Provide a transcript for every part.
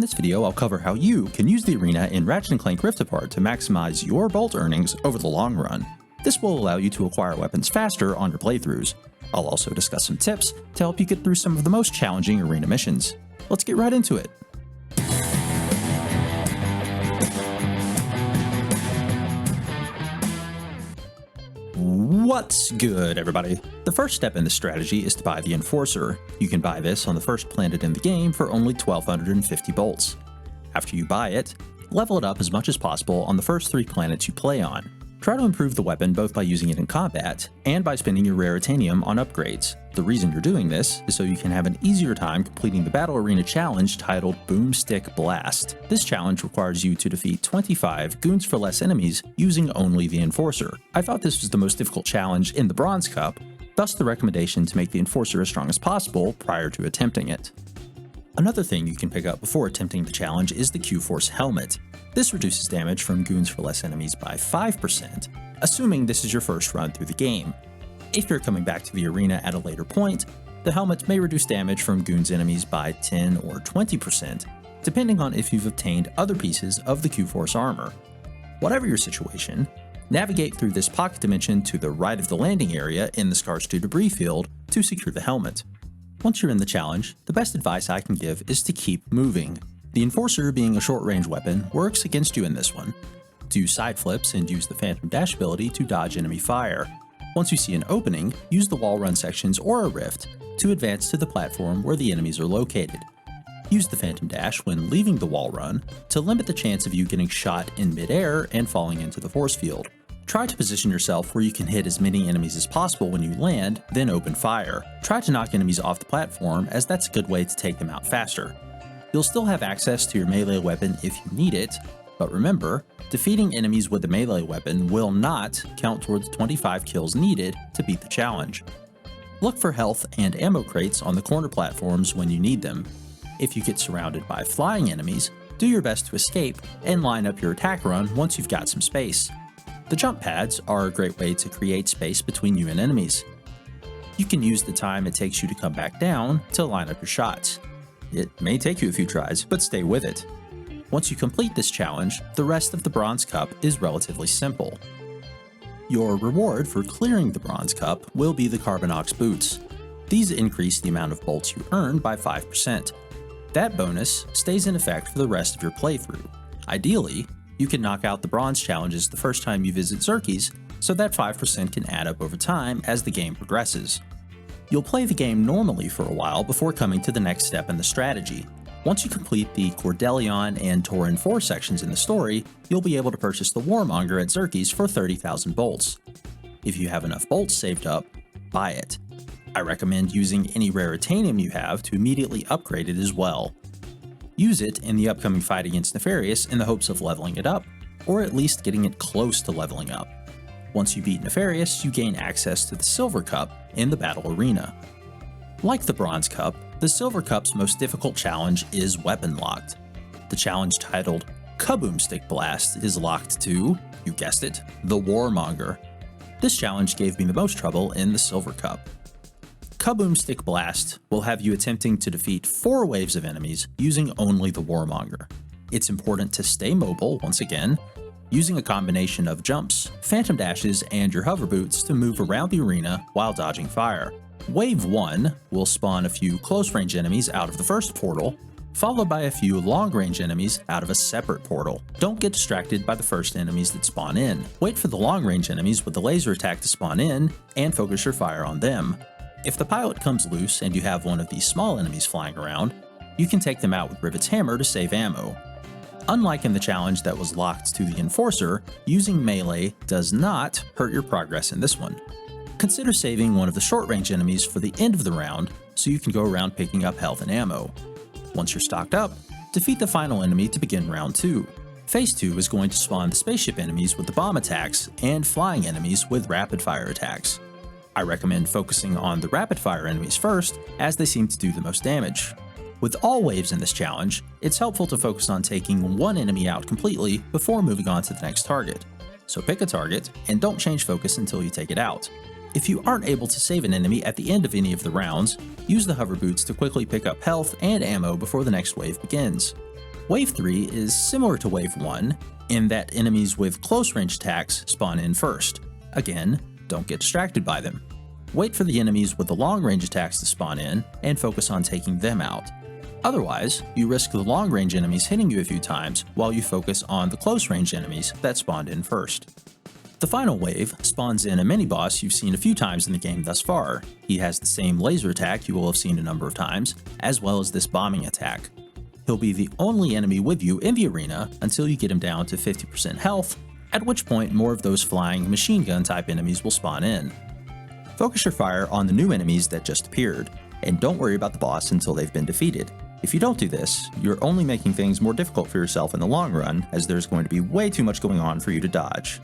this video, I'll cover how you can use the arena in Ratchet & Clank Rift Apart to maximize your bolt earnings over the long run. This will allow you to acquire weapons faster on your playthroughs. I'll also discuss some tips to help you get through some of the most challenging arena missions. Let's get right into it. What's good, everybody? The first step in this strategy is to buy the Enforcer. You can buy this on the first planet in the game for only 1,250 bolts. After you buy it, level it up as much as possible on the first 3 planets you play on. Try to improve the weapon both by using it in combat and by spending your Raritanium on upgrades. The reason you're doing this is so you can have an easier time completing the Battle Arena challenge titled Ka-Boomstick Blast. This challenge requires you to defeat 25 Goons for Less enemies using only the Enforcer. I thought this was the most difficult challenge in the Bronze Cup, thus the recommendation to make the Enforcer as strong as possible prior to attempting it. Another thing you can pick up before attempting the challenge is the Q-Force helmet. This reduces damage from Goons for Less enemies by 5%, assuming this is your first run through the game. If you're coming back to the arena at a later point, the helmet may reduce damage from Goons enemies by 10 or 20%, depending on if you've obtained other pieces of the Q-Force armor. Whatever your situation, navigate through this pocket dimension to the right of the landing area in the Scars to Debris field to secure the helmet. Once you're in the challenge, the best advice I can give is to keep moving. The Enforcer, being a short-range weapon, works against you in this one. Do side flips and use the Phantom Dash ability to dodge enemy fire. Once you see an opening, use the wall run sections or a rift to advance to the platform where the enemies are located. Use the Phantom Dash when leaving the wall run to limit the chance of you getting shot in midair and falling into the force field. Try to position yourself where you can hit as many enemies as possible when you land, then open fire. Try to knock enemies off the platform, as that's a good way to take them out faster. You'll still have access to your melee weapon if you need it, but remember, defeating enemies with a melee weapon will not count towards 25 kills needed to beat the challenge. Look for health and ammo crates on the corner platforms when you need them. If you get surrounded by flying enemies, do your best to escape and line up your attack run once you've got some space. The jump pads are a great way to create space between you and enemies. You can use the time it takes you to come back down to line up your shots. It may take you a few tries, but stay with it. Once you complete this challenge, the rest of the Bronze Cup is relatively simple. Your reward for clearing the Bronze Cup will be the Carbonox boots. These increase the amount of bolts you earn by 5%. That bonus stays in effect for the rest of your playthrough. Ideally, you can knock out the bronze challenges the first time you visit Xerxes, so that 5% can add up over time as the game progresses. You'll play the game normally for a while before coming to the next step in the strategy. Once you complete the Cordelion and Tauren 4 sections in the story, you'll be able to purchase the Warmonger at Xerxes for 30,000 bolts. If you have enough bolts saved up, buy it. I recommend using any Raritanium you have to immediately upgrade it as well. Use it in the upcoming fight against Nefarious in the hopes of leveling it up, or at least getting it close to leveling up. Once you beat Nefarious, you gain access to the Silver Cup in the Battle Arena. Like the Bronze Cup, the Silver Cup's most difficult challenge is weapon locked. The challenge titled Ka-Boomstick Blast is locked to, you guessed it, the Warmonger. This challenge gave me the most trouble in the Silver Cup. Ka-Boomstick Blast will have you attempting to defeat 4 waves of enemies using only the Warmonger. It's important to stay mobile once again, using a combination of jumps, phantom dashes, and your hover boots to move around the arena while dodging fire. Wave 1 will spawn a few close-range enemies out of the first portal, followed by a few long-range enemies out of a separate portal. Don't get distracted by the first enemies that spawn in. Wait for the long-range enemies with the laser attack to spawn in, and focus your fire on them. If the pilot comes loose and you have one of these small enemies flying around, you can take them out with Rivet's hammer to save ammo. Unlike in the challenge that was locked to the Enforcer, using melee does not hurt your progress in this one. Consider saving one of the short-range enemies for the end of the round so you can go around picking up health and ammo. Once you're stocked up, defeat the final enemy to begin round 2. Phase 2 is going to spawn the spaceship enemies with the bomb attacks and flying enemies with rapid-fire attacks. I recommend focusing on the rapid-fire enemies first, as they seem to do the most damage. With all waves in this challenge, it's helpful to focus on taking one enemy out completely before moving on to the next target. So pick a target, and don't change focus until you take it out. If you aren't able to save an enemy at the end of any of the rounds, use the hover boots to quickly pick up health and ammo before the next wave begins. Wave 3 is similar to Wave 1 in that enemies with close range attacks spawn in first. Again, don't get distracted by them. Wait for the enemies with the long range attacks to spawn in and focus on taking them out. Otherwise, you risk the long range enemies hitting you a few times while you focus on the close range enemies that spawned in first. The final wave spawns in a mini-boss you've seen a few times in the game thus far. He has the same laser attack you will have seen a number of times, as well as this bombing attack. He'll be the only enemy with you in the arena until you get him down to 50% health, at which point more of those flying machine gun type enemies will spawn in. Focus your fire on the new enemies that just appeared, and don't worry about the boss until they've been defeated. If you don't do this, you're only making things more difficult for yourself in the long run, as there's going to be way too much going on for you to dodge.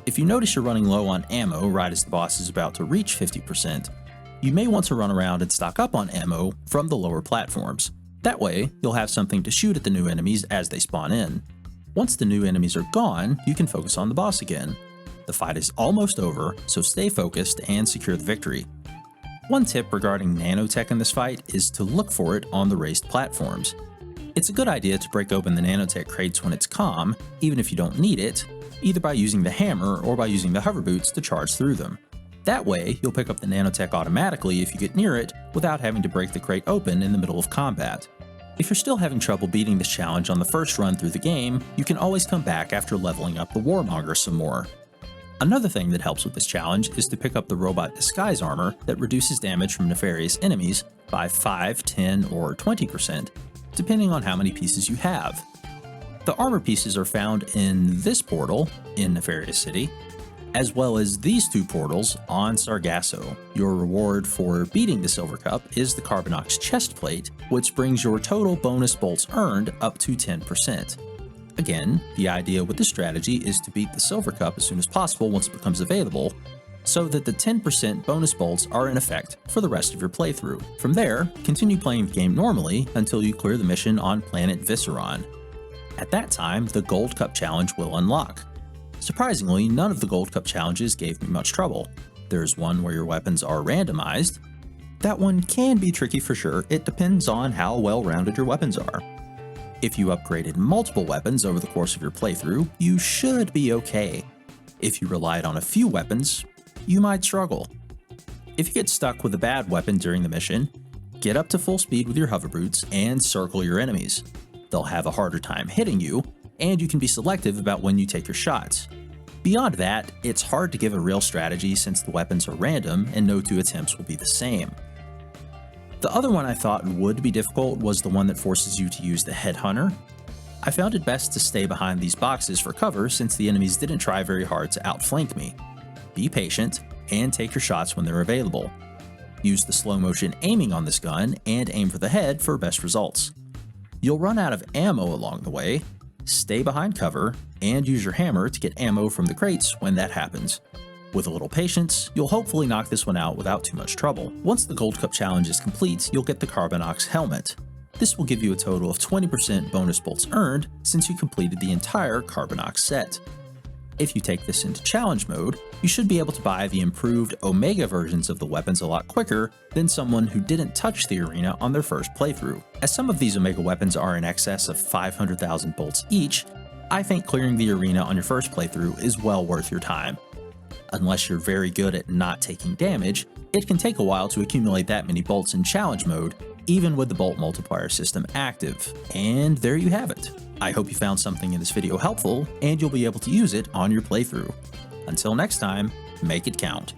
If you notice you're running low on ammo right as the boss is about to reach 50%, you may want to run around and stock up on ammo from the lower platforms. That way, you'll have something to shoot at the new enemies as they spawn in. Once the new enemies are gone, you can focus on the boss again. The fight is almost over, so stay focused and secure the victory. One tip regarding nanotech in this fight is to look for it on the raised platforms. It's a good idea to break open the nanotech crates when it's calm, even if you don't need it, either by using the hammer or by using the hover boots to charge through them. That way, you'll pick up the nanotech automatically if you get near it without having to break the crate open in the middle of combat. If you're still having trouble beating this challenge on the first run through the game, you can always come back after leveling up the Warmonger some more. Another thing that helps with this challenge is to pick up the robot disguise armor that reduces damage from nefarious enemies by 5, 10, or 20%, depending on how many pieces you have. The armor pieces are found in this portal in Nefarious City, as well as these two portals on Sargasso. Your reward for beating the Silver Cup is the Carbonox chest plate, which brings your total bonus bolts earned up to 10%. Again, the idea with this strategy is to beat the Silver Cup as soon as possible once it becomes available, so that the 10% bonus bolts are in effect for the rest of your playthrough. From there, continue playing the game normally until you clear the mission on planet Visceron. At that time, the Gold Cup challenge will unlock. Surprisingly, none of the Gold Cup challenges gave me much trouble. There's one where your weapons are randomized. That one can be tricky for sure, it depends on how well-rounded your weapons are. If you upgraded multiple weapons over the course of your playthrough, you should be okay. If you relied on a few weapons, you might struggle. If you get stuck with a bad weapon during the mission, get up to full speed with your hover boots and circle your enemies. They'll have a harder time hitting you, and you can be selective about when you take your shots. Beyond that, it's hard to give a real strategy since the weapons are random and no two attempts will be the same. The other one I thought would be difficult was the one that forces you to use the Headhunter. I found it best to stay behind these boxes for cover since the enemies didn't try very hard to outflank me. Be patient, and take your shots when they're available. Use the slow motion aiming on this gun and aim for the head for best results. You'll run out of ammo along the way. Stay behind cover, and use your hammer to get ammo from the crates when that happens. With a little patience, you'll hopefully knock this one out without too much trouble. Once the Gold Cup challenge is complete, you'll get the Carbonox helmet. This will give you a total of 20% bonus bolts earned since you completed the entire Carbonox set. If you take this into challenge mode, you should be able to buy the improved Omega versions of the weapons a lot quicker than someone who didn't touch the arena on their first playthrough. As some of these Omega weapons are in excess of 500,000 bolts each, I think clearing the arena on your first playthrough is well worth your time. Unless you're very good at not taking damage, it can take a while to accumulate that many bolts in challenge mode, even with the bolt multiplier system active. And there you have it. I hope you found something in this video helpful, and you'll be able to use it on your playthrough. Until next time, make it count.